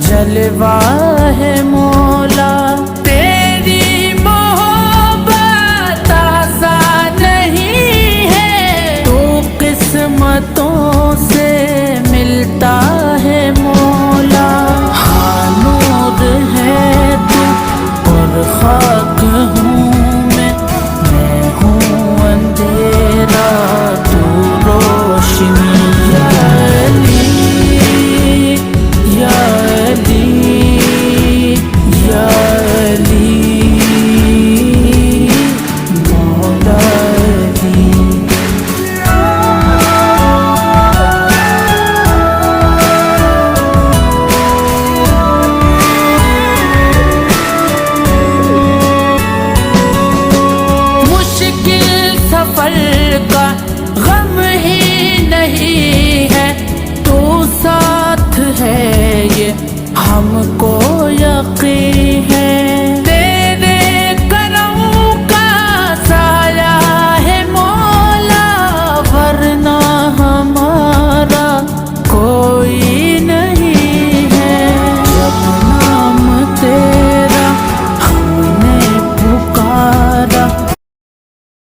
جلوہ ہے مولا، تیری محبت آسان نہیں ہے، تو قسمتوں سے ملتا ہے مولا۔ ہاں نور ہے تو اور خاک ہوں میں ہوں اندھیرا تو روشنی۔ یا علی یا علی یا علی مولا علی۔ مشکل سفر کا غم ہی نہیں ہے، تو ساتھ ہے یہ ہم کو